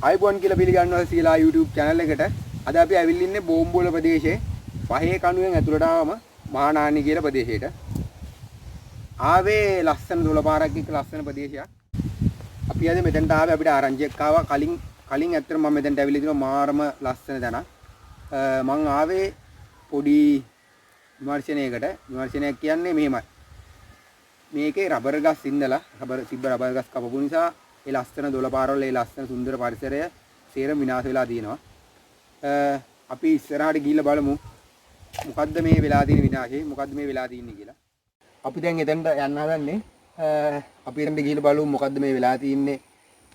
අයිබෝන් කියලා පිළිගන්නවා සීලා YouTube channel එකට. අද අපි ඇවිල්ලා ඉන්නේ බෝම්බෝල ප්‍රදේශයේ පහේ කණුවෙන් ඇතුළට ආවම මහානානි කියලා ප්‍රදේශයට. ආවේ ලස්සන දොළපාරක් එක්ක ලස්සන ප්‍රදේශයක්. අපි අද මෙතනට ආවේ අපිට ආරංචියක් ආවා. කලින් ඇත්තටම මම මෙතනට ඇවිල්ලා දිනවා මාරම ලස්සන තැනක්. මං ආවේ පොඩි විමර්ශනයකට. විමර්ශනයක් කියන්නේ මෙහෙමයි. මේකේ රබර් ගස් ඉඳලා රබර් ගස් කපපු නිසා ඒ ලස්සන දොළපාරවල ඒ ලස්සන සුන්දර පරිසරය සේරම විනාශ වෙලා තියෙනවා. අපි ඉස්සරහට ගිහිල්ලා බලමු මොකද්ද මේ වෙලා තියෙන විනාශය, මොකද්ද මේ වෙලා තියෙන්නේ කියලා. අපි දැන් එතනට යන්න හදන්නේ. අපි එතනට ගිහිල්ලා බලමු මොකද්ද මේ වෙලා තියෙන්නේ.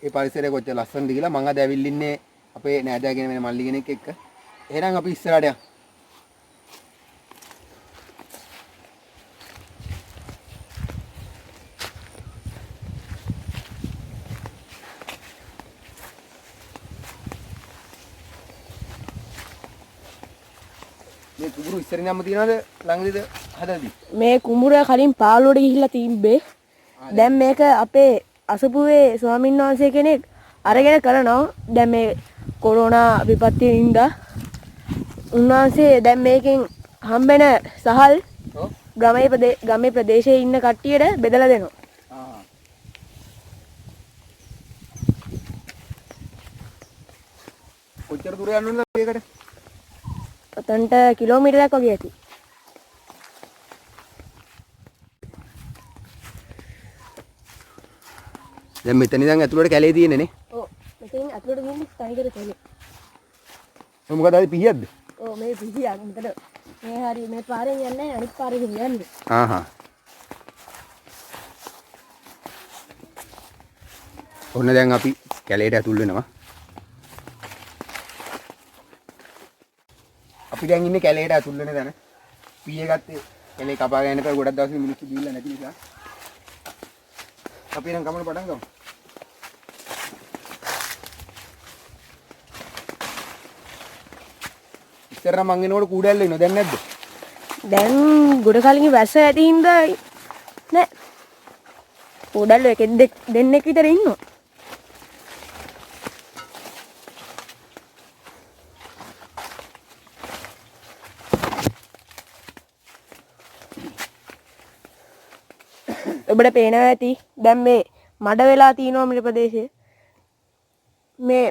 ඒ පරිසරය කොච්චර ලස්සනද කියලා. මම අද ඇවිල්ලා ඉන්නේ අපේ නෑදෑගෙන වෙන මල්ලි කෙනෙක් එක්ක. එහෙනම් අපි ඉස්සරහට යමු. මේ කුඹුරු ඉස්සරින් යන්න තියනවාද ළඟදීද හදලාදී? මේ කුඹුර කලින් පාළුවට ගිහිල්ලා තිබ්බේ. දැන් මේක අපේ අසපුවේ ස්වාමීන් වහන්සේ කෙනෙක් අරගෙන කරනවා. දැන් මේ කොරෝනා විපත්තියෙන් ඉඳලා උන්වහන්සේ දැන් මේකෙන් හම්බෙන සහල් ගමේ ප්‍රදේශයේ ඉන්න කට්ටියට බෙදලා දෙනවා. කොච්චර දුර යන්න ඕනද මේකට? ඔතනට කිලෝමීටරයක් වගේ ඇති. දැන් මෙතන ඉඳන් ඇතුළට කැලේ තියෙන්නේ නේ? ඔව්. මෙතනින් ඇතුළට ගිහින් තනිකර කැලේ. මොකද අද පිහියක්ද? ඔව් මේ පිහියක්. මෙතන මේ හරි මේ පාරෙන් යන්නේ අනිත් පාරෙන් යන්නේ. ඔන්න දැන් අපි කැලේට ඇතුල් වෙනවා. අපි දැන් ඉන්නේ කැලේට ඇතුල් වෙන තැන. පීයේ ගත්තේ කැලේ කපාගෙන යනකොට ගොඩක් දවස් මිනිස්සු දීලා නැති නිසා. අපි නම් ගමන පටන් ගමු. ඉස්සර නම් මං එනකොට කූඩැල්ල ඉන්නවා. දැන් නැද්ද? දැන් ගොඩ කලින් වැස්ස ඇති හින්දා නෑ. කූඩැල්ල එකෙක් දෙන්නෙක් විතර ඉන්නවා. ඔබට පේනවා ඇති දැන් මේ මඩ වෙලා තියෙනවා මේ ප්‍රදේශයේ. මේ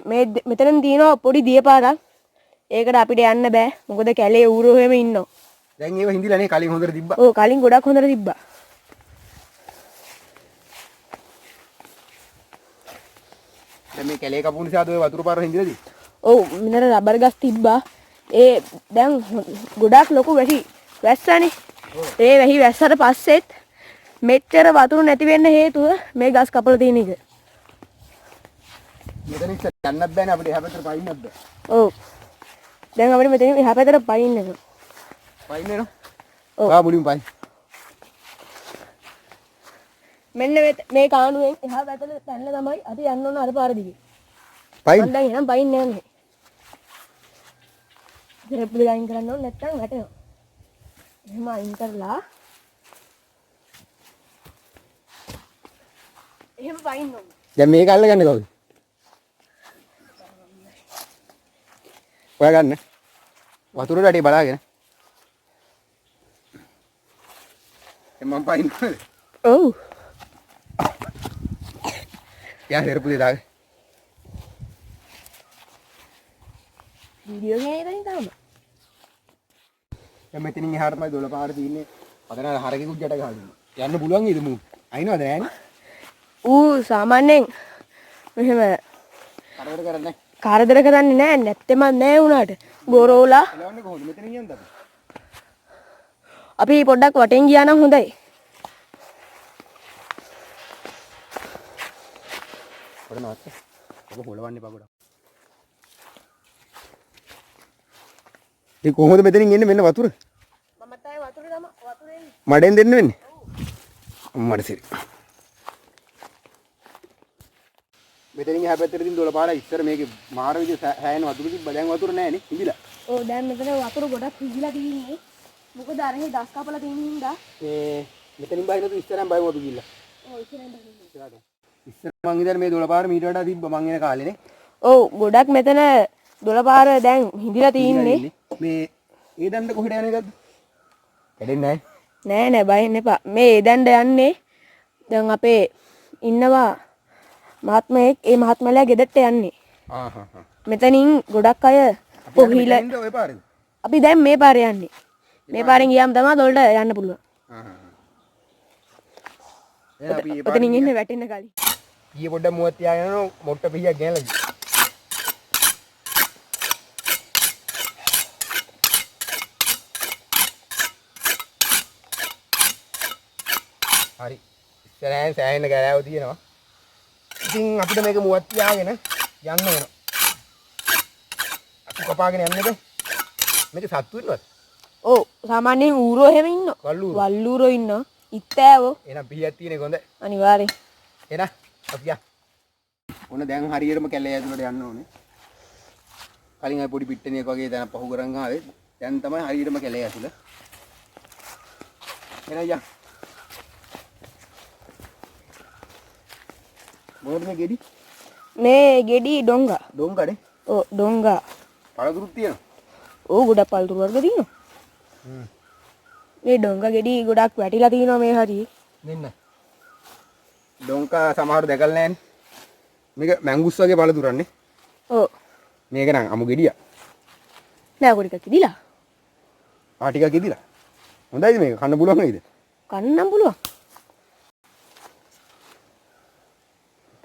මෙතනින් තියෙනවා පොඩි දියපාරක්. ඒකට අපිට යන්න බෑ. මොකද කැලේ ඌරෝ හැම ඉන්නවා. දැන් ඒව හින්දිලා නේ කලින් හොඳට තිබ්බා. ඔව් කලින් ගොඩක් හොඳට තිබ්බා. දැන් මේ කැලේ කපු නිසාද ඔය වතුර පාර හින්දිලාද? ඔව් මෙතන රබර් ගස් තිබ්බා. ඒ දැන් ගොඩක් ලොකු වැස්සනේ. ඒ වැහි වැස්සට පස්සෙත් මෙච්චර වතුර නැති වෙන්න හේතුව මේ ගස් කපලා තියෙන එක. මෙතන ඉස්සර යන්නත් බෑනේ අපිට එහා පැත්තට පයින්නත් බෑ. ඔව්. දැන් අපිට මෙතන එහා පැත්තට පයින්න වෙනවා. පයින්න වෙනවා? ඔව්. ආ මුලින් පයින්. මෙන්න මේ කාණුවෙන් එහා පැත්තට පැනලා තමයි අපි යන්න ඕන අර පාර දිගේ. පයින්. මම දැන් එනම් පයින් නෑ නේ. දෙරප්පුල ගයින් කරන්න ඕන නැත්තම් වැටෙනවා. එහෙම අයින් කරලා එහෙම පයින්න ඕන. දැන් මේක අල්ලගන්නේ කවුද? ඔයා ගන්න. වතුරට වැඩි බලාගෙන. මම පයින් කරේ. ඔව්. යා දෙරපුලේ දාගෙන. වීඩියෝ එකේ තාම. දැන් මෙතනින් එහාට තමයි දොළපාර තියෙන්නේ. අතන හරකෙකුත් යට ගහලා. යන්න පුළුවන් නේද මූ? අයිනවද නෑනේ? ඌ සාමාන්‍යයෙන් මෙහෙම කරදර කරන්නේ නැහැ. කරදර කරන්නේ නෑ. නැත්තෙම නෑ උනාට. ගොරෝලා එලවන්නේ කොහොමද? මෙතනින් යන්නද? අපි පොඩ්ඩක් වටෙන් ගියා නම් හොඳයි. පොඩ නවත්ත. ඔබ හොලවන්න එපා ගොඩක්. ඒ කොහොමද මෙතනින් එන්නේ මෙන්න වතුර? මමත් ආයේ වතුරෙන් මඩෙන් දෙන්න වෙන්නේ? අම්මඩ සිරි. මෙතනින් එහා පැත්තට තියෙන දොළපාර ඉස්සර මේකේ මාර විදිහ හැයන වතුර තිබ්බා. දැන් වතුර නැහැනේ. හිඳිලා. ඔව් දැන් මෙතන වතුර ගොඩක් හිඳිලා තියෙන්නේ. මොකද අර හේ දස් කපලා තියෙන හින්දා. මෙතනින් බහිනොත් ඉස්සරහන් බහිමු අපි ගිහිල්ලා. ඔව් ඉස්සරහින් බහින්න. ඉස්සර මං ඉතින් මේ දොළපාර මීට වඩා තිබ්බා මං එන කාලේනේ. ඔව් ගොඩක් මෙතන දොළ පාර දැන් හිඳිලා තින්නේ. මේ ඒ දණ්ඩ කොහෙද යන්නේ එකක්ද? කැඩෙන්නේ නෑ නෑ බය වෙන්න එපා. මේ ඒ දණ්ඩ යන්නේ දැන් අපේ ඉන්නවා මහත්මයෙක්. ඒ මහත්මයාලා ගෙදරට යන්නේ. මෙතනින් ගොඩක් අය කොහිලා ඔය පාරේද? අපි දැන් මේ පාරේ යන්නේ. මේ පාරෙන් ගියාම තමයි දොළට යන්න පුළුවන්. එහෙනම් අපි ඔතනින් ඉන්නේ වැටෙන්න කලින්. ඊයේ පොඩ්ඩක් මුවත් තියාගෙන යනවා මොට්ට පිහියක් ගෙනලා. හරි. ඉස්සරහින් සෑහෙන ගෑලාව තියෙනවා. ඉතින් අපිට මේක මුවත් තියාගෙන යන්න වෙනවා. අපි කපාගෙන යන්නද? මේක සත්තු ඉන්නවද? ඔව් සාමාන්‍යයෙන් ඌරෝ එහෙම ඉන්නවා. වල්ලූරෝ ඉන්නවා. ඉත්තෑවෝ. එහෙනම් පිහියක් තියෙන එක හොඳයි. අනිවාර්යෙන්. එහෙනම් අපි යන්න. ඔන්න දැන් හරියටම කැලේ ඇතුළට යන්න ඕනේ. කලින් අය පොඩි පිට්ටනියක් වගේ දැන් පහු කරන් ආවේ. දැන් තමයි හරියටම කැලේ ඇතුළ. එහෙනම් යන්න. මොකද මේ ගෙඩි? මේ ගෙඩි ඩොංගා. ඩොංගානේ? ඔව් ඩොංගා. පළතුරුත් තියෙනවා. ඔව් ගොඩක් පළතුරු වර්ග තියෙනවා. මේ ඩොංගා ගෙඩි ගොඩක් වැටිලා තියෙනවා මේ හරියේ. මෙන්න. ඩොංකා සමහරව දැකලා නැහැනේ. මේක මැංගුස් වගේ පළතුරන්නේ. ඔව්. මේක නම් අමු ගෙඩියක්. නෑ ඔක ටිකක් ඉදිලා. ටිකක් ඉදිලා. හොඳයිද මේක? කන්න පුළුවන් නේද? කන්න නම් පුළුවන්.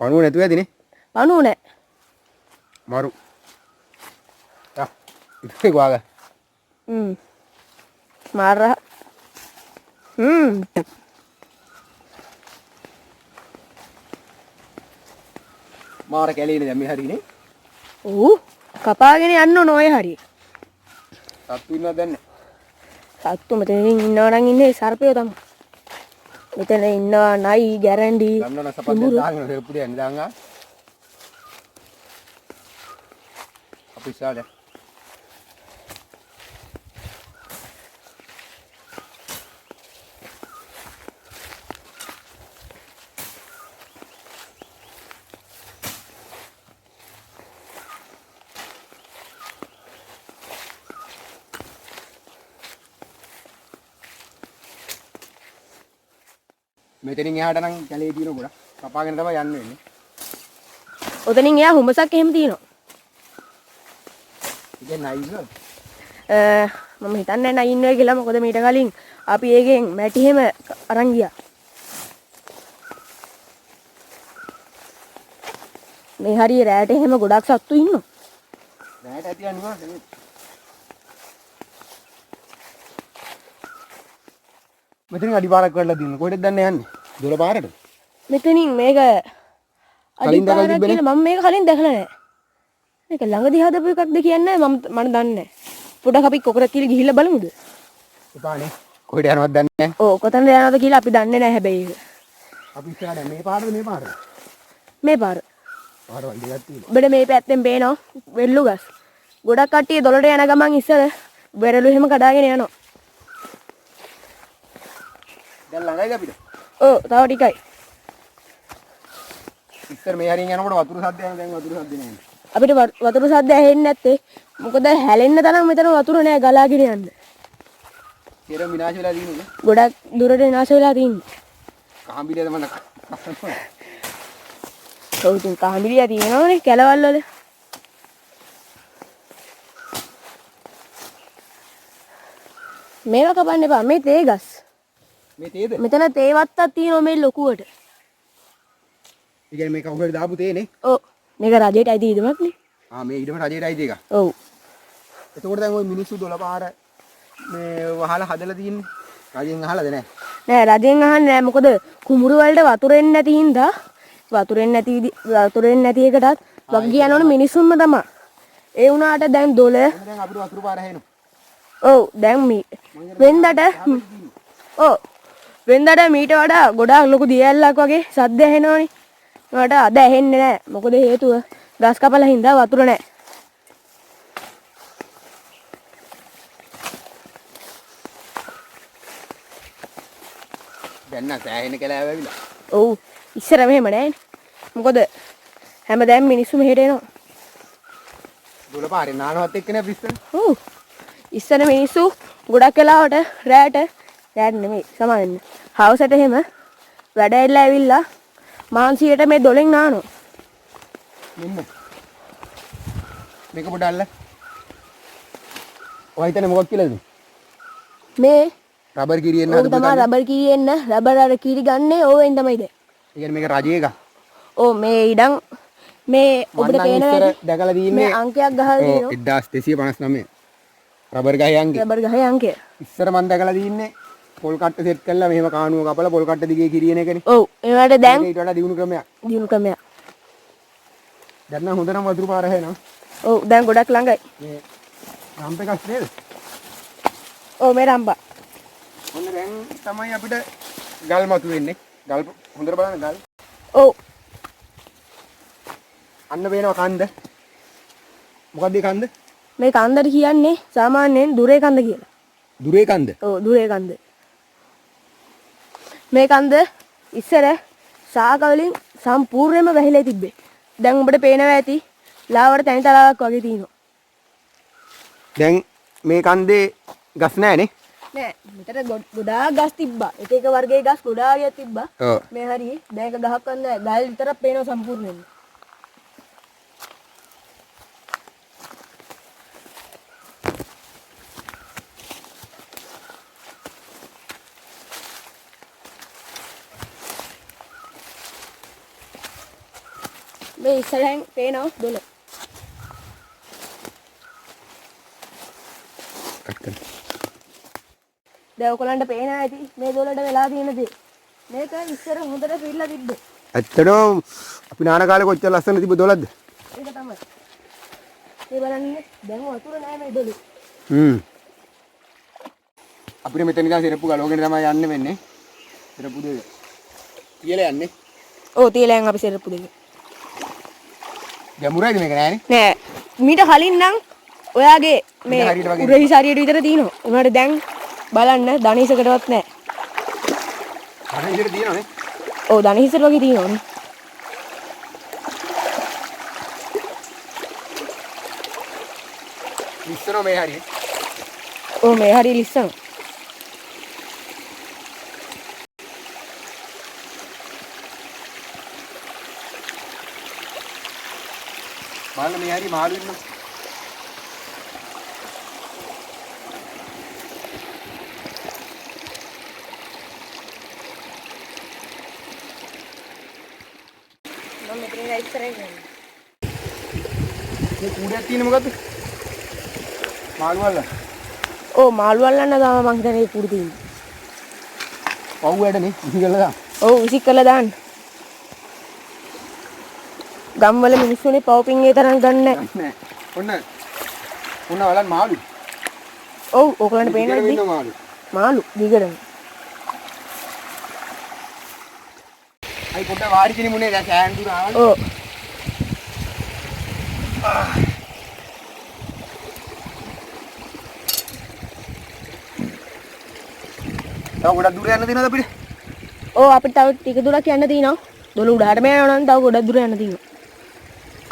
පණුව නැතුව ඇතිනේ. පණුව නෑ. මරු. ඉතින් වාග. මාරා. මාර කැලේනේ දැන් මේ හරිනේ. ඔව් කපාගෙන යන්න ඕන ඔය හරිය. සත්තු ඉන්නවද දැන් නැහැ. සත්තු මෙතනින් ඉන්නවා නම් ඉන්නේ සර්පයෝ තමයි. මෙතන ඉන්නවා නයි ගැරන්ඩි. ගන්නන සපද්දෙන් දාගෙන රෙප්පු දෙන්න දාංගා. අපි ඉස්සරහට. මෙතනින් එහාට නම් කැලේ තියෙන ගොඩක් කපාගෙන තමයි යන්න වෙන්නේ. ඔතනින් එහා හුඹසක් එහෙම තියෙනවා. ඉතින් නයිද? මම හිතන්නේ නයි ඉන්නවා කියලා. මොකද මීට කලින් අපි ඒකෙන් මැටි එහෙම අරන් ගියා. මේ හරිය රැට එහෙම ගොඩක් සත්තු ඉන්නවා. රැට ඇති අනිවා. මෙතනින් අඩිපාරක් කරලා දින්න. කොහෙටද දැන් යන්නේ? දොළ පාරට. මෙතනින් මේක අඩිපාරක් කියලා මම මේක කලින් දැකලා නැහැ. මේක ළඟදී හදපු එකක්ද කියන්නේ මම දන්නේ නැහැ. පොඩක් අපි කොකරක් කියලා ගිහිල්ලා බලමුද? එපානේ. කොහෙට යනවද දන්නේ නැහැ. ඔව් කොතනද යනවද කියලා අපි දන්නේ නැහැ හැබැයි ඒක. අපි ඉස්සරහට මේ පාරද මේ පාරද? මේ පාර. පාරවල් දෙකක් තියෙනවා. ඔබට මේ පැත්තෙන් පේනවා වෙල්ලු ගස්. ගොඩක් කට්ටිය දොළට යන ගමන් ඉස්සර වෙරළු එහෙම කඩාගෙන යනවා. දැන් ළඟයිද අපිට? ඔව් තව ටිකයි. ඉස්සර මේ හරියෙන් යනකොට වතුර සද්ද යන දැන් වතුර සද්ද නෑ. අපිට වතුර සද්ද ඇහෙන්නේ නැත්තේ මොකද හැලෙන්න තරම් මෙතන වතුර නෑ ගලාගෙන යන්න. සියරම විනාශ වෙලා තියෙන්නේ. ගොඩක් දුරට විනාශ වෙලා තියෙන්නේ. කහඹිලියද මම ඔව් ඉතින් කහඹිලිය තියෙනවනේ කැලවල් වල. මේවා කපන්න එපා. මේ තේ ගස්. මේ තේද? මෙතන තේ වත්තක් තියෙනවා මේ ලොකුවට. ඒ කියන්නේ මේ කවුරුහරි දාපු තේනේ? ඔව්. මේක රජයට අයිති ඉදමක් නේ. මේ ඊටම රජයට අයිති එක. ඔව්. එතකොට දැන් ওই මිනිස්සු 12 පාර මේ වහලා හදලා තියෙන්නේ. රජෙන් අහලාද නැහැ? නෑ රජෙන් අහන්නේ නෑ. මොකද කුඹුරු වලට වතුර එන්නේ නැති හින්දා වතුර එන්නේ නැති එකටත් වග කියන්න ඕනේ මිනිස්සුන්ම තමයි. ඒ වුණාට දැන් දොළ දැන් අපිට වතුර පාර හැෙනවා. ඔව් දැන් වෙන්දට මීට වඩා ගොඩාක් ලොකු දියැලක් වගේ සද්ද ඇහෙනවනේ. මට අද ඇහෙන්නේ නැහැ. මොකද හේතුව ගස් කපලා හින්දා වතුර නැහැ. දැන් නම් සෑහෙන කැලෑව ඇවිල්ලා. ඔව් ඉස්සර මෙහෙම නැහැනේ. මොකද හැමදාම මිනිස්සු මෙහෙට එනවා. තුල පාරේ නානවත් එක්කනේ අපි ඉස්සර. ඔව්. ඉස්සර මිනිස්සු ගොඩක් වෙලාවට රැට නෙමෙයි සමාවෙන්න. හවසට එහෙම වැඩ ඇවිල්ලා මාන්සියට මේ දොලෙන් නානවා. මෙන්න. මේක පොඩ්ඩල්ල. ඔය හිතන්නේ මොකක් කියලාද? මේ රබර් කිරියෙන් ඕක තමයි රබර් කිරි එන්න රබර් අර කිරි ගන්නේ ඕවෙන් තමයි දැන්. ඒ කියන්නේ මේක රජයේ එකක්. ඔව් මේ ඉඩම් මේ ඔබට පේනවා දැකලා තියෙන්නේ මේ අංකයක් ගහලා තියෙනවා. 1259 රබර් ගහේ අංකය. රබර් ගහේ අංකය. ඉස්සර මම දැකලා තියෙන්නේ පොල් කට්ට සෙට් කරලා මෙහෙම කාණුව කපලා පොල් කට්ට දිගේ කිරියන එකනේ. ඔව් ඒවට දැන් ඊට වඩා දියුණු ක්‍රමයක්. දිනු ක්‍රමයක්. දැන් නම් හොඳටම වතුරු පාර හැනවා. ඔව් දැන් ගොඩක් ළඟයි. මේ රම්ප එකක් නේද? ඔව් මේ රම්පා. ඔන්න දැන් තමයි අපිට ගල් මතු වෙන්නේ. ගල් හොඳට බලන්න ගල්. ඔව් අන්න පේනවා කන්ද. මොකක්ද මේ කන්ද? මේ කන්දට කියන්නේ සාමාන්‍යයෙන් දුරේ කන්ද කියලා. දුරේ කන්ද. ඔව් දුරේ කන්ද. මේ කන්ද ඉස්සර ශාක වලින් සම්පූර්ණයෙන්ම වැහිලා තිබ්බේ. දැන් උඹට පේනවා ඇති ලාවට තනි තලාවක් වගේ තියෙනවා. දැන් මේ කන්දේ ගස් නැහැනේ. නෑ මෙතන ගොඩාක් ගස් තිබ්බා. එක එක වර්ගයේ ගස් ගොඩාක් තිබ්බා. ඔව්. මේ හරිය දැන් එක ගහක් වන්න ගල් විතරක් පේනවා සම්පූර්ණයෙන්ම. මේ ඉස්සරහෙන් පේනවා දොල. දැන් ඔයගලන්ට පේනවා ඇති මේ දොලට වෙලා තියෙන දේ. මේක ඉස්සර හොඳට පිරලා තිබ්බේ. ඇත්තටම අපි නාන කාලේ කොච්චර ලස්සන තිබ්බ දොලක්ද? ඒක තමයි. මේ බලන්න දැන් වතුර නෑ මේ දොලේ. අපිට මෙතන ඉඳන් සිරප්පු ගලවගෙන තමයි යන්න වෙන්නේ. සිරප්පු දෙක. කියලා යන්නේ. ඔව් තියලෙන් අපි සිරප්පු දෙක. ගැඹුරයිද මේක නෑනේ? නෑ මීට කලින් නම් ඔයාගේ මේ උරහිස හරියට විතර තියෙනවා. උනාට දැන් බලන්න දණහිසකටවත් නෑ. දණහිසට තියෙනවනේ. ඔව් දණහිසට වගේ තියෙනවනේ. ඉස්සරෝ මේ හරිය. ඔව් මේ හරිය ලිස්සන. බලන්න මේ හරිය මාළු ඉන්නවා. මම මෙතන ඉස්සරහින් යනවා. මේ කූඩයක් තියෙන්නේ මොකද්ද? මාළු වල්ල. ඔව් මාළු අල්ලන්න තමයි මං හිතන්නේ කුඩු තියෙන්නේ. පව් වැඩනේ ඉහි කරලා දාන්න. ඔව් විසික් කරලා දාන්න. ගම්වල මිනිස්සුනේ පව් පින් ඒ තරම් ගන්න නැහැ. නෑ. ඔන්න බලන්න මාළු. ඔව් ඕකලන්ට පේනවද? මාළු. මාළු දිගටම. අයි පොඩ්ඩක් වාඩි කෙනෙමු නේ දැන් සෑහන් දුර ආවද? ඔව්. තව ගොඩක් දුර යන්න තියෙනවද අපිට? ඔව් අපිට තව ටික දුරක් යන්න තියෙනවා. දොළ උඩහටම යනවා නම් තව ගොඩක් දුර යන්න තියෙනවා.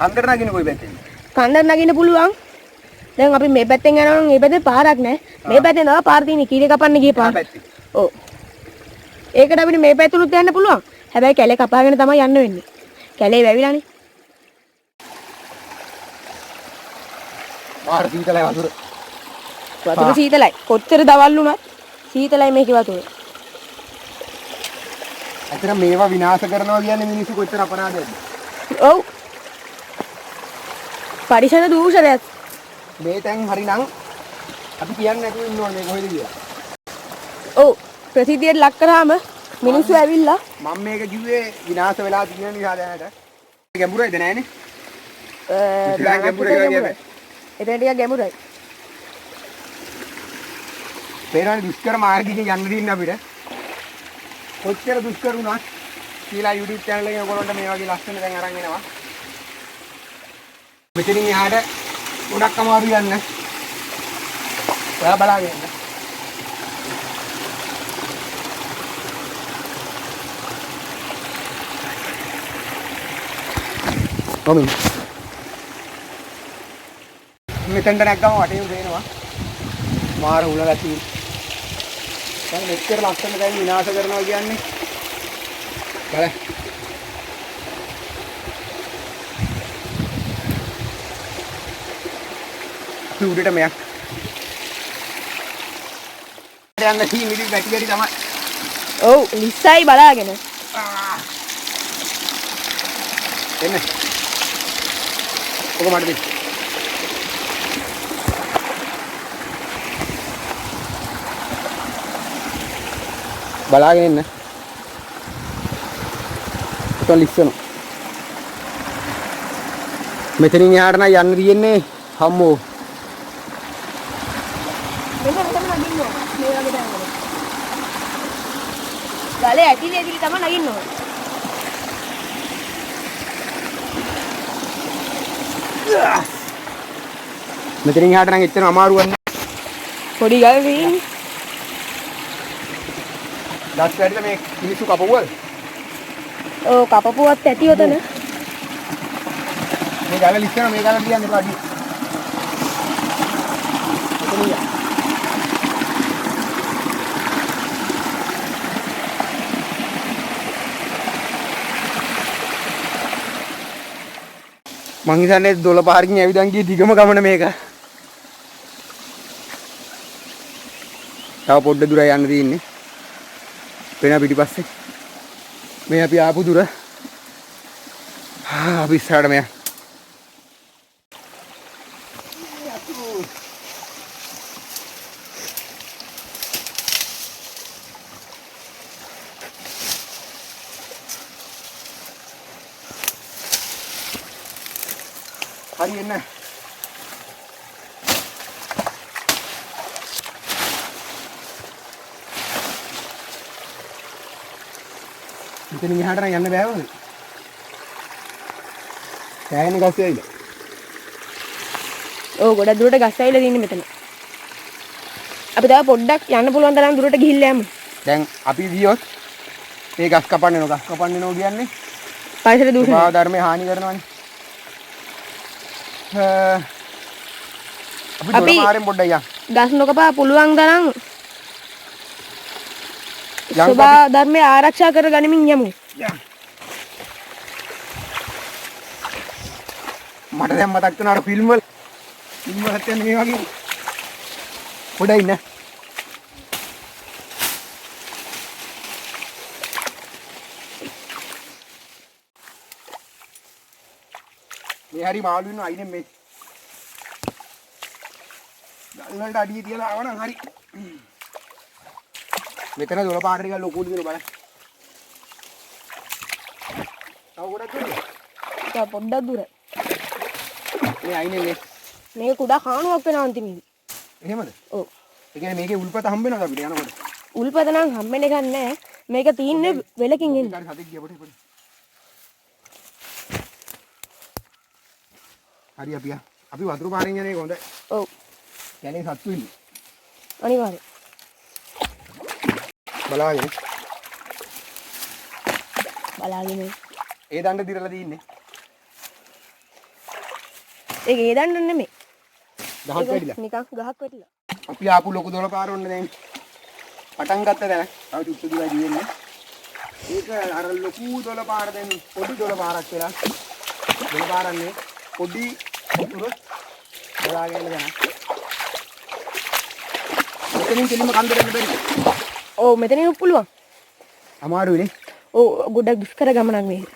අන්දර නගින්න කොයි පැත්තෙන්ද? කන්දර නගින්න පුළුවන්. දැන් අපි මේ පැත්තෙන් යනවා නම් මේ පැත්තේ පාරක් නැහැ. මේ පැත්තෙන් තමයි පාර තියෙන්නේ. කීරේ කපන්න ගියේ පාර. ඔව්. ඒකට අපිට මේ පැත්තට යන්න පුළුවන්. හැබැයි කැලේ කපාගෙන තමයි යන්න වෙන්නේ. කැලේ වැවිලානේ. මාර සීතලයි වතුර. වතුර සීතලයි. කොච්චර දවල් වුණත් සීතලයි මේකේ වතුර. අතන මේවා විනාශ කරනවා කියන්නේ මිනිස්සු කොච්චර අපරාධයක්ද? ඔව්. පරිසර දූෂණයක්. මේ තැන් හරිනම් අපි කියන්නේ නැතුව ඉන්න ඕනේ කොහෙද කියලා. ඔව්. ප්‍රසිද්ධියට ලක් කරාම මිනිස්සු ඇවිල්ලා මම මේක කිව්වේ විනාශ වෙලා තියෙන නිසා දැනට. ගැඹුරයිද නැහනේ? ගැඹුරයි කියන්නේ. එතන ටික ගැඹුරයි. පේනවනේ දුෂ්කර මාර්ගිකෙන් යන්න දින්න අපිට. කොච්චර දුෂ්කර වුණත් කියලා YouTube channel එකේ ඔයගොල්ලන්ට මේ වගේ ලස්සන දැන් අරන් එනවා. මෙතනින් එහාට ගොඩක් අමාරු යන්න. ඔයා බලාගෙන ඉන්න. කොමින් මෙතෙන්ට නැග්ගම වටේම පේනවා. මාර උලලා තියෙන. දැන් මෙච්චර ලස්සන දැන් විනාශ කරනවා කියන්නේ. බලන්න. උඩට මෙයක්. යන්න තියෙන ඉතින් වැටි වැටි තමයි. ඔව් ලිස්සයි බලාගෙන. එන්න. ඔක මට දෙන්න. බලාගෙන ඉන්න. ඒක ලිස්සන. මෙතනින් එහාට නම් යන්න තියෙන්නේ හම්මෝ. ගලේ ඇටිලේ ඇටිලි තමයි නගින්න ඕනේ. මෙතනින් එහාට නම් එච්චර අමාරුවක් නෑ. පොඩි ගල් තියෙන්නේ. දස් වැඩිද මේ මිනිස්සු කපුවල්? ඔව් කපපුවත් ඇති උතන. මේ ගල ලිස්සන මේ ගල තියන්න එපා අඩිය. මං හිතන්නේ 12 පාරකින් ඇවිදන් ගිය දිගම ගමන මේක. තව පොඩ්ඩ දුර යන්න තියෙන්නේ. වෙන පිටිපස්සේ. මේ අපි ආපු දුර. අපි ඉස්සරහට මෙයා. හරි එන්න. මෙතනින් එහාට නම් යන්න බෑ වුණේ. කෑගෙන ගස් ඇවිල්ලා. ඔව් ගොඩක් දුරට ගස් ඇවිල්ලා තියෙන්නේ මෙතන. අපි තව පොඩ්ඩක් යන්න පුළුවන් තරම් දුරට ගිහිල්ලා යමු. දැන් අපි ගියොත් මේ ගස් කපන්න යනවා කියන්නේ පරිසර දූෂණය. ස්වභාව ධර්මයේ හානි කරනවානේ. අපි දොරමාරෙන් පොඩ්ඩක් යන්න. ගස් නොකපා පුළුවන් තරම් ස්වභාව ධර්මය ආරක්ෂා කර ගනිමින් යමු. මට දැන් මතක් වෙනවා අර ෆිල්ම් වලත් යන්නේ මේ වගේ. පොඩ්ඩක් ඉන්න. මේ හරි මාළු ඉන්න අයිනේ මේ. ගල් වලට අඩිය තියලා ආවනම් හරි. මෙතන දොර පාට ටික ලොකුද කියලා බලන්න. තව ගොඩක් දුරද? තව පොඩ්ඩක් දුර. මේ අයිනේ මේ. මේක කුඩා කාණුවක් වෙනවා අන්තිමේදී. එහෙමද? ඔව්. ඒ කියන්නේ මේකේ උල්පත හම්බ වෙනවද අපිට යනකොට? උල්පත නම් හම්බෙන්න එකක් නැහැ. මේක තියෙන්නේ වෙලකින් එන්නේ. හරි සතෙක් ගියා පොඩි. හරි අපි වතුර පාරෙන් යන්නේ කොහොමද? ඔව්. කියන්නේ සත්තු ඉන්නේ. අනිවාර්යයෙන්. බලාගෙන. බලාගෙන. ඒ දණ්ඩ දිරලා තින්නේ. ඒක ඒ දණ්ඩ නෙමෙයි. ගහක් වැටිලා. නිකන් ගහක් වැටිලා. අපි ආපු ලොකු දොර පාර ඔන්න දැන් පටන් ගත්ත දැන්. තව චුට්ට දුරයි දිවෙන්නේ. ඒක අර ලොකු දොර පාර දැන් පොඩි දොර පාරක් වෙලා. දොර පාරන්නේ පොඩි වතුර බලාගෙන යන. මෙතනින් කෙලින්ම කන්දරෙන්න බැරිද? ඔව් මෙතනින් පුළුවන්. අමාරුයිනේ. ඔව් ගොඩක් දුෂ්කර ගමනක් මේක.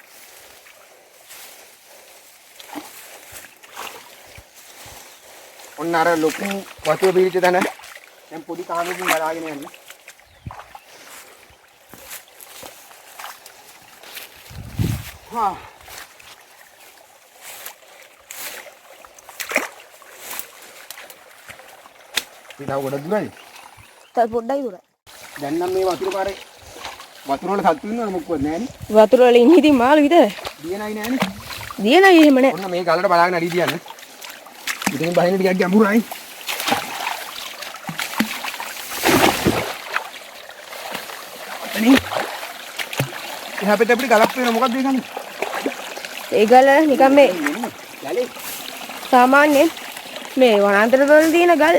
ඔන්න අර ලොකු වතුර පිරිච්ච තැන දැන් පොඩි කාමරකින් බලාගෙන යන්නේ. හා ඉතින් ගොඩක් දුරයි. තව පොඩ්ඩයි දුරයි. දැන් නම් මේ වතුර පාරේ වතුර වල සත්තු ඉන්නවද මොකක්වත් නැහැනේ. වතුර වල ඉන්නේ ඉතින් මාළු විතරයි. දියනයි නැහැනේ. දියනයි එහෙම නැහැ. ඔන්න මේ ගලට බලාගෙන අඩිය තියන්න. ඉතින් බහින ටිකක් ගැඹුරයි. අනේ එහා පැත්තේ අපිට ගලක් වෙන මොකක්ද ඒ කන්නේ? ඒ ගල නිකන් මේ යලේ සාමාන්‍යයෙන් මේ වනාන්තරවල තියෙන ගල්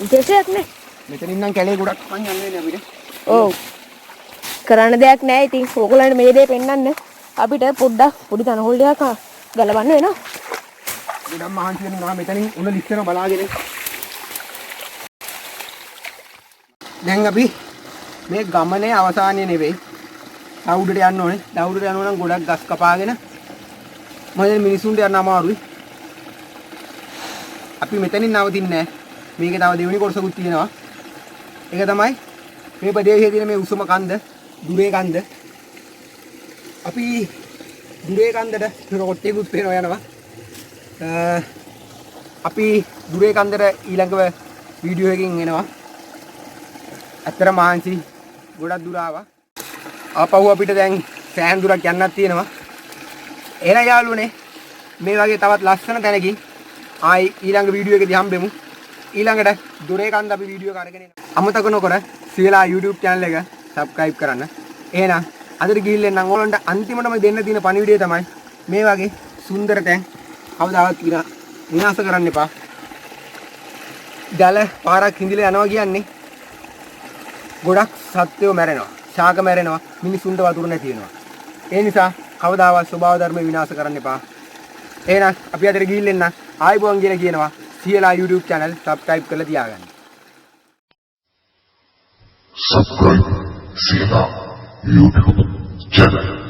විශේෂයක් නේ. මෙතනින් නම් කැලේ ගොඩක් මං යන්නේ නේ අපිට. ඔව්. කරන්න දෙයක් නැහැ. ඉතින් ඕගොල්ලන්ට මේ දේ පෙන්වන්න අපිට පොඩ්ඩක් පොඩි තනකොළ ටිකක් ගලවන්න වෙනවා. ගොඩක් මහන්සි වෙනවා මෙතනින් උන ලිස්සන බලාගෙන. දැන් අපි මේ ගමනේ අවසානයේ නෙවෙයි. දවුඩට යන්න ඕනේ. දවුඩට යනවා නම් ගොඩක් ගස් කපාගෙන මොකද මිනිසුන්ට යන්න අමාරුයි. අපි මෙතනින් නවතින්නේ නැහැ. මේකේ තව දෙවෙනි කොටසකුත් තියෙනවා. ඒක තමයි මේ ප්‍රදේශයේ තියෙන මේ උසම කන්ද, දුරේ කන්ද. අපි දුරේ කන්දට රොකට්ටියකුත් පේනවා යනවා. අපි දුරේ කන්දට ඊළඟ වීඩියෝ එකකින් එනවා. අතර මහන්සි ගොඩක් දුර ආවා. ආපහු අපිට දැන් සෑහෙන දුරක් යන්නත් තියෙනවා. එහෙනම් යාළුවනේ මේ වගේ තවත් ලස්සන තැනකින් ආයි ඊළඟ වීඩියෝ එකේදී හම්බෙමු. ඊළඟට දුරේ කන්ද අපි වීඩියෝ එක අරගෙන එනවා. අමතක නොකර සියලා YouTube channel එක subscribe කරන්න. එහෙනම් අදට ගිහිල්ලා නම් ඕගොල්ලන්ට අන්තිමටම දෙන්න තියෙන පණිවිඩය තමයි මේ වගේ සුන්දර තැන් කවදාවත් විනාශ කරන්න එපා. ජල පාරක් හිඳිලා යනවා කියන්නේ ගොඩක් සත්වෝ මැරෙනවා. ශාක මැරෙනවා. මිනිසුන්ට වතුර නැති වෙනවා. ඒ නිසා කවදාවත් ස්වභාව ධර්ම විනාශ කරන්න එපා. එහෙනම් අපි අදට ගිහිල්ලා එන්න ආයිබෝන් කියලා කියනවා. සියලා YouTube channel subscribe කරලා තියාගන්න. Subscribe Sila YouTube channel.